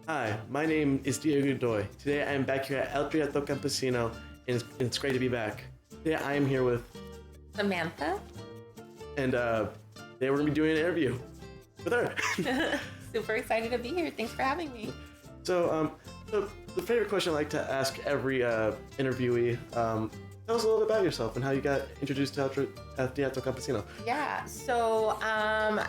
Hi, my name is Diego Godoy. Today I am back here at El Teatro Campesino, and it's great to be back. Today I am here with Samantha. and today we're going to be doing an interview with her. Super excited to be here. Thanks for having me. So the favorite question I like to ask every interviewee, tell us a little bit about yourself and how you got introduced to Teatro Campesino. Yeah, so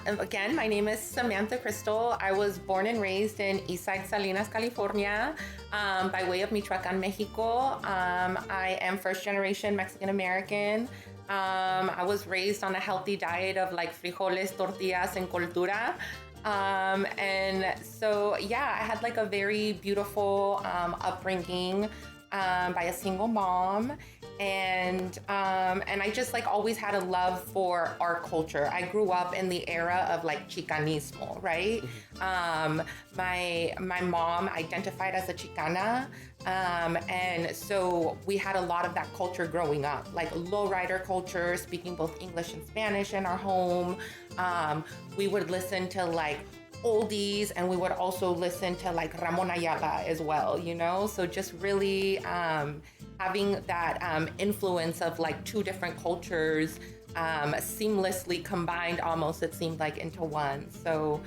again, my name is Samantha Crystal. I was born and raised in Eastside Salinas, California, by way of Michoacan, Mexico. I am first generation Mexican American. I was raised on a healthy diet of like frijoles, tortillas, and cultura. And so, yeah, I had like a very beautiful upbringing by a single mom. And I just like always had a love for our culture. I grew up in the era of like Chicanismo, right? My mom identified as a Chicana. And so we had a lot of that culture growing up, like lowrider culture, speaking both English and Spanish in our home. We would listen to like oldies, and we would also listen to like Ramon Ayala as well, you know? So just really having that influence of like two different cultures seamlessly combined almost, it seemed like, into one. So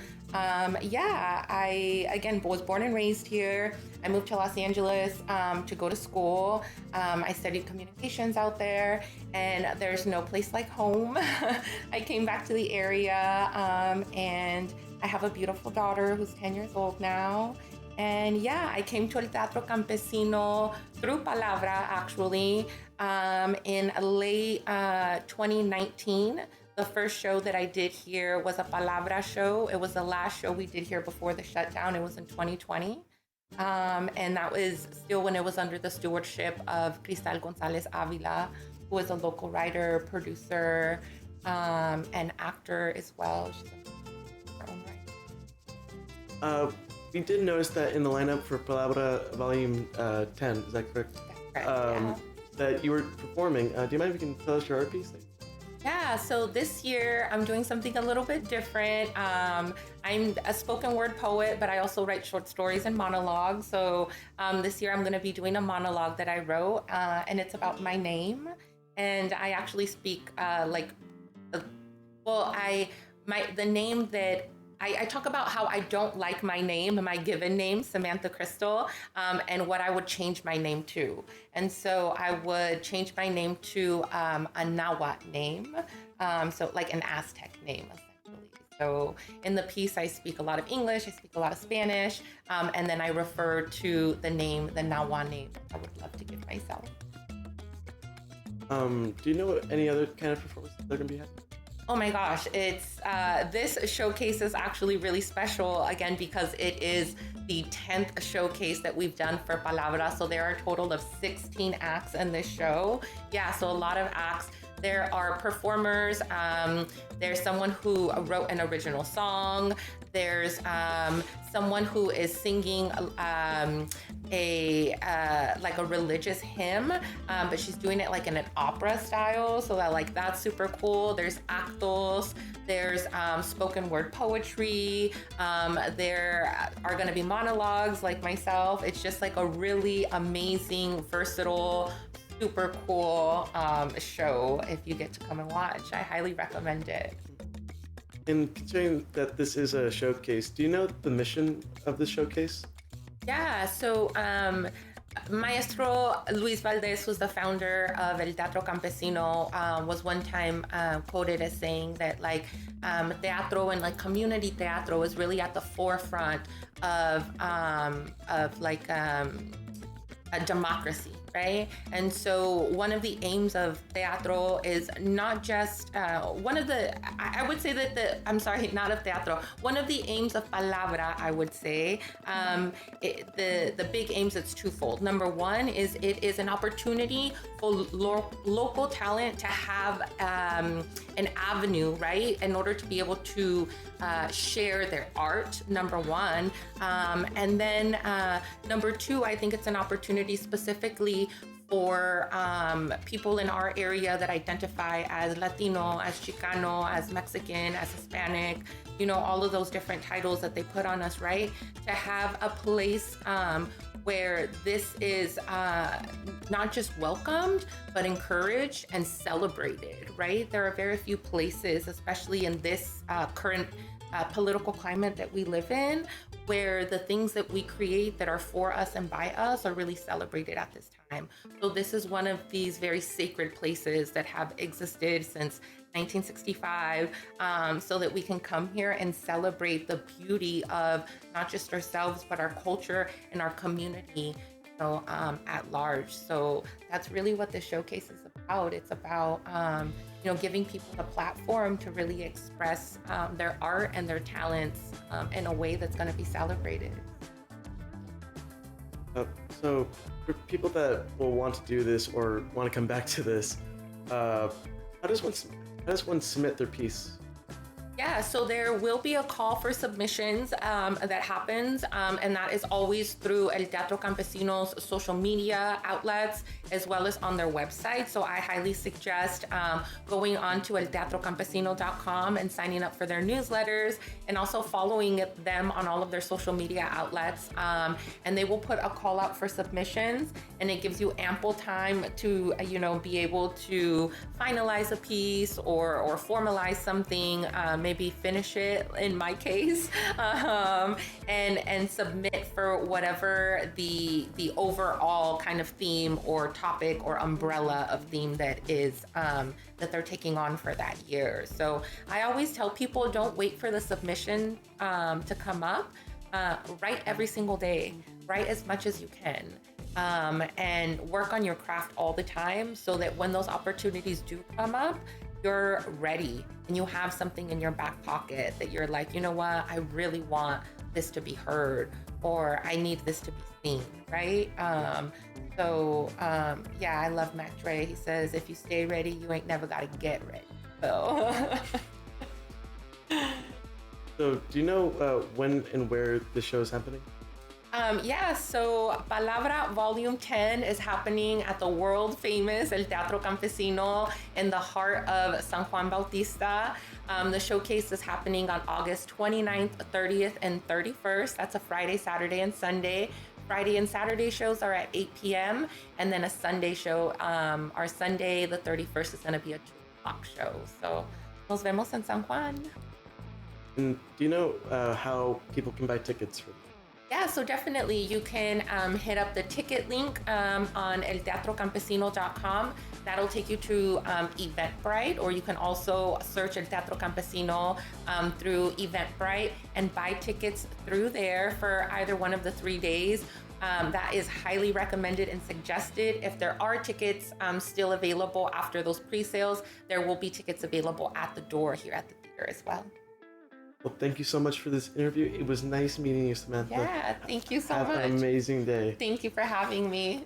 yeah, I again was born and raised here. I moved to Los Angeles to go to school. I studied communications out there, and there's no place like home. I came back to the area, and I have a beautiful daughter who's 10 years old now. And yeah, I came to El Teatro Campesino through Palabra, actually, in late 2019. The first show that I did here was a Palabra show. It was the last show we did here before the shutdown. It was in 2020. And that was still when it was under the stewardship of Cristal Gonzalez Avila, who was a local writer, producer, and actor as well. She's in her own right. We did notice that in the lineup for Palabra Volume 10, is that correct? That's correct, yeah. That you were performing. Do you mind if you can tell us your art piece? Yeah, so this year I'm doing something a little bit different. I'm a spoken word poet, but I also write short stories and monologues. So this year I'm going to be doing a monologue that I wrote, and it's about my name. And I actually speak the name that I talk about how I don't like my name, my given name, Samantha Crystal, and what I would change my name to. And so I would change my name to a Nahuatl name, so like an Aztec name, essentially. So in the piece, I speak a lot of English, I speak a lot of Spanish, and then I refer to the name, the Nahuatl name I would love to give myself. Do you know any other kind of performances that are going to be happening? Oh my gosh, it's this showcase is actually really special, again, because it is the 10th showcase that we've done for Palabra. So there are a total of 16 acts in this show. Yeah, so a lot of acts. There are performers. There's someone who wrote an original song. There's someone who is singing like a religious hymn, but she's doing it like in an opera style. So that's super cool. There's actos. There's spoken word poetry. There are going to be monologues like myself. It's just like a really amazing, versatile, super cool show. If you get to come and watch, I highly recommend it. And considering that this is a showcase, do you know the mission of this showcase? Yeah, so Maestro Luis Valdez, who's the founder of El Teatro Campesino, was one time quoted as saying that teatro and like community teatro is really at the forefront of a democracy, right? And so one of the aims of teatro is not just I would say that not of teatro. One of the aims of Palabra, I would say, the big aims, it's twofold. Number one is it is an opportunity for local talent to have an avenue, right, in order to be able to share their art, number one. And then number two, I think it's an opportunity specifically or people in our area that identify as Latino, as Chicano, as Mexican, as Hispanic, all of those different titles that they put on us, right? To have a place where this is not just welcomed, but encouraged and celebrated, right? There are very few places, especially in this current political climate that we live in, where the things that we create that are for us and by us are really celebrated at this time. So this is one of these very sacred places that have existed since 1965, so that we can come here and celebrate the beauty of not just ourselves, but our culture and our community, at large. So that's really what the showcase is about. It's about, giving people a platform to really express their art and their talents in a way that's going to be celebrated. So for people that will want to do this or want to come back to this, how does one submit their piece? Yeah, so there will be a call for submissions that happens, and that is always through El Teatro Campesino's social media outlets, as well as on their website. So I highly suggest going on to elteatrocampesino.com and signing up for their newsletters, and also following them on all of their social media outlets. And they will put a call out for submissions, and it gives you ample time to, be able to finalize a piece or formalize something, maybe finish it in my case, and submit for whatever the overall kind of theme or topic or umbrella of theme that is that they're taking on for that year. So I always tell people, don't wait for the submission to come up. Write every single day. Write as much as you can. And work on your craft all the time, so that when those opportunities do come up, you're ready and you have something in your back pocket that you're like, you know what, I really want this to be heard, or I need this to be seen, right? Yeah, I love Mac Dre. He says, if you stay ready, you ain't never gotta get ready. So. So do you know when and where the show is happening? So Palabra Volume 10 is happening at the world famous El Teatro Campesino in the heart of San Juan Bautista. The showcase is happening on August 29th, 30th, and 31st. That's a Friday, Saturday, and Sunday. Friday and Saturday shows are at 8 p.m. And then a Sunday show, our Sunday, the 31st, is going to be a 2 o'clock show. So nos vemos en San Juan. And do you know how people can buy tickets for? Yeah, so definitely you can hit up the ticket link on elteatrocampesino.com. That'll take you to Eventbrite, or you can also search El Teatro Campesino through Eventbrite and buy tickets through there for either one of the 3 days. That is highly recommended and suggested. If there are tickets still available after those pre-sales, there will be tickets available at the door here at the theater as well. Well, thank you so much for this interview. It was nice meeting you, Samantha. Yeah, thank you so much. Have an amazing day. Thank you for having me.